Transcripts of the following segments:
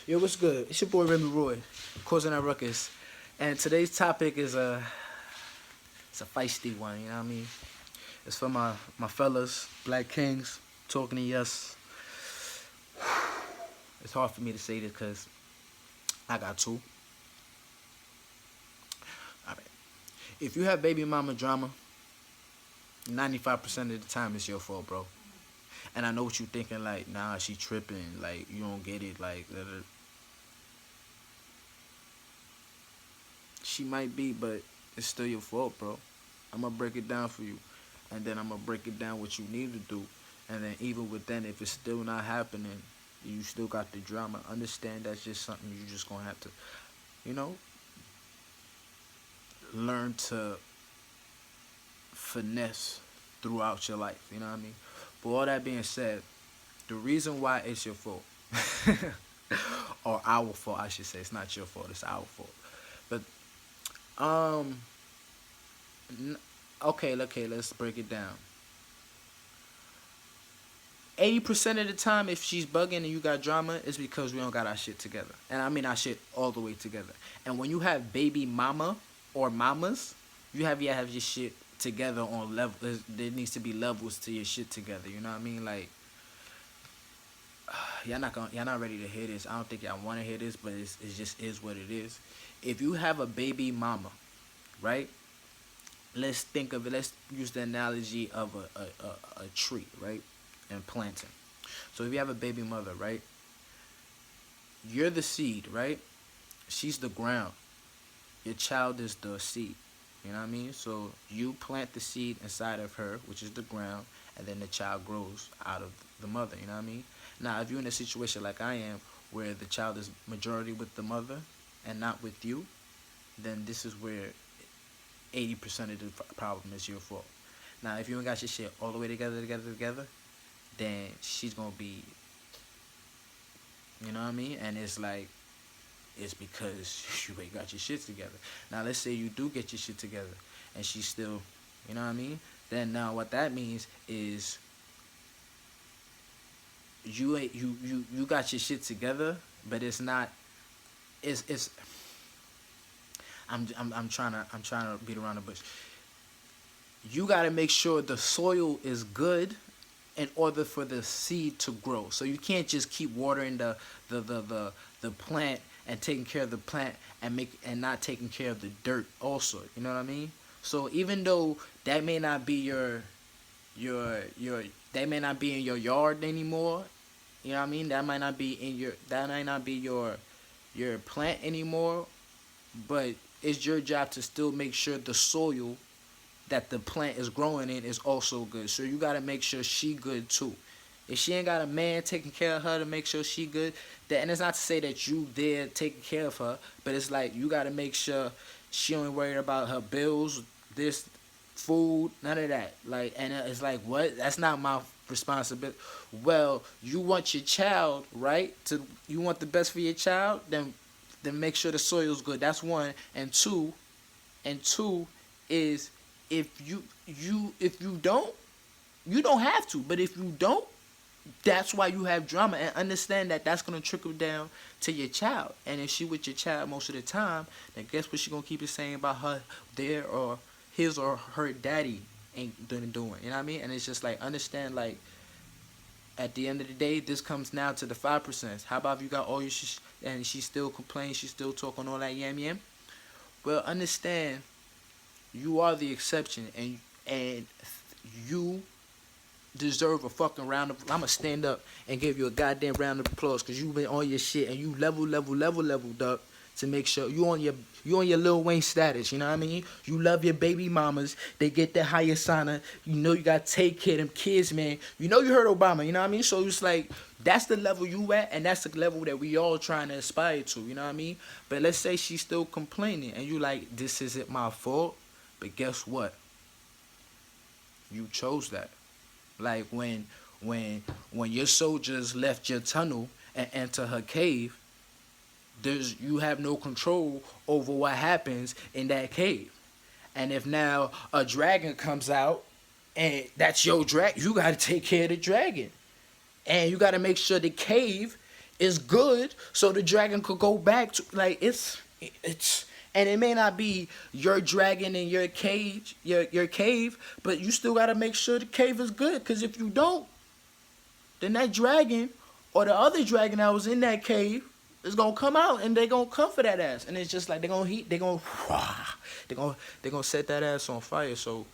Yo, what's good? It's your boy Remy Roy, causing that ruckus, and today's topic is it's a feisty one. You know what I mean? It's for my fellas, Black Kings, talking to us. It's hard for me to say this because I got two. All right. If you have baby mama drama, 95% of the time it's your fault, bro. And I know what you thinking, like, nah, she tripping, like, you don't get it, like, she might be, but it's still your fault, bro. I'm gonna break it down for you, and then I'm gonna break it down what you need to do, and then even with that, if it's still not happening, you still got the drama. Understand that's just something you just gonna have to, you know, learn to finesse throughout your life. You know what I mean? But all that being said, the reason why it's your fault, or our fault, I should say, it's not your fault, it's our fault. But um, okay, let's break it down. 80% of the time, if she's bugging and you got drama, it's because we don't got our shit together. And I mean our shit all the way together. And when you have baby mama or mamas, you have your shit together on level. There needs to be levels to your shit together. You know what I mean? Like, y'all not ready to hear this. I don't think y'all want to hear this, but it just is what it is. If you have a baby mama, right? Let's think of it. Let's use the analogy of a tree, right? And planting. So if you have a baby mother, right? You're the seed, right? She's the ground. Your child is the seed. You know what I mean? So you plant the seed inside of her, which is the ground, and then the child grows out of the mother. You know what I mean? Now, if you're in a situation like I am, where the child is majority with the mother and not with you, then this is where 80% of the problem is your fault. Now, if you ain't got your shit all the way together, then she's gonna be, you know what I mean? And it's like, it's because you ain't got your shit together. Now, let's say you do get your shit together, and she's still, you know what I mean? Then now what that means is you got your shit together, but it's not. It's. I'm trying to beat around the bush. You got to make sure the soil is good in order for the seed to grow. So you can't just keep watering the plant and taking care of the plant and not taking care of the dirt also. You know what I mean? So even though that may not be your that may not be in your yard anymore, you know what I mean? That might not be your plant anymore, but it's your job to still make sure the soil that the plant is growing in is also good. So you gotta make sure she good too. If she ain't got a man taking care of her to make sure she good, and it's not to say that you there taking care of her, but it's like you gotta make sure she ain't worried about her bills, this food, none of that. Like, and it's like, what? That's not my responsibility. Well, you want your child, right? You want the best for your child, then make sure the soil's good. That's one. And two is, if you don't, you don't have to. But if you don't, that's why you have drama. And understand that that's gonna trickle down to your child. And if she with your child most of the time, then guess what she gonna keep it saying about her, their or his or her daddy ain't doing. You know what I mean? And it's just like, understand, like, at the end of the day, this comes now to the 5%. How about if you got all your shit and she still complains, she still talking all that yam? Well, understand, you are the exception, and you deserve a fucking round of. I'ma stand up and give you a goddamn round of applause because you've been on your shit and you leveled up to make sure you on your Lil Wayne status. You know what I mean? You love your baby mamas. They get the highest honor. You know you gotta take care of them kids, man. You know you heard Obama. You know what I mean? So it's like, that's the level you at, and that's the level that we all trying to aspire to. You know what I mean? But let's say she's still complaining, and you like, this isn't my fault. But guess what? You chose that. Like when your soldiers left your tunnel and enter her cave, you have no control over what happens in that cave. And if now a dragon comes out and that's your dragon, you got to take care of the dragon. And you got to make sure the cave is good, so the dragon could go back to like it's and it may not be your dragon in your cage, your cave, but you still gotta make sure the cave is good. Cause if you don't, then that dragon or the other dragon that was in that cave is gonna come out and they gonna come for that ass. And it's just like they gonna set that ass on fire. So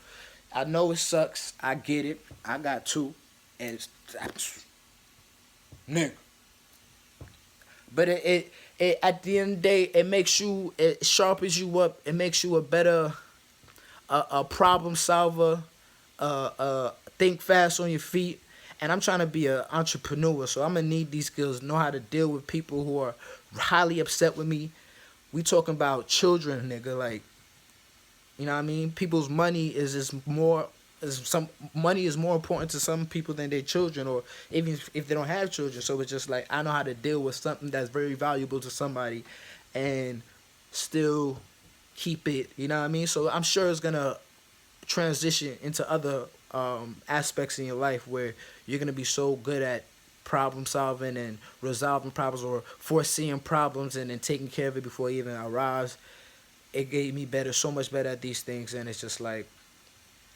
I know it sucks. I get it. I got two, and nigga. But it at the end of the day, it makes you, it sharpens you up. It makes you a better a problem solver. Think fast on your feet. And I'm trying to be an entrepreneur, so I'm gonna need these skills. Know how to deal with people who are highly upset with me. We talking about children, nigga. Like, you know what I mean? People's money is more. Some money is more important to some people than their children, or even if they don't have children. So it's just like I know how to deal with something that's very valuable to somebody, and still keep it. You know what I mean? So I'm sure it's gonna transition into other aspects in your life where you're gonna be so good at problem solving and resolving problems or foreseeing problems and then taking care of it before it even arrives. It gave me better, so much better at these things, and it's just like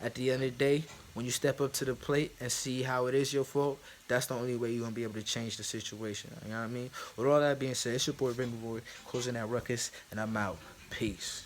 at the end of the day, when you step up to the plate and see how it is your fault, that's the only way you're gonna be able to change the situation. You know what I mean? With all that being said, it's your boy Rainbow Boy closing that ruckus, and I'm out. Peace.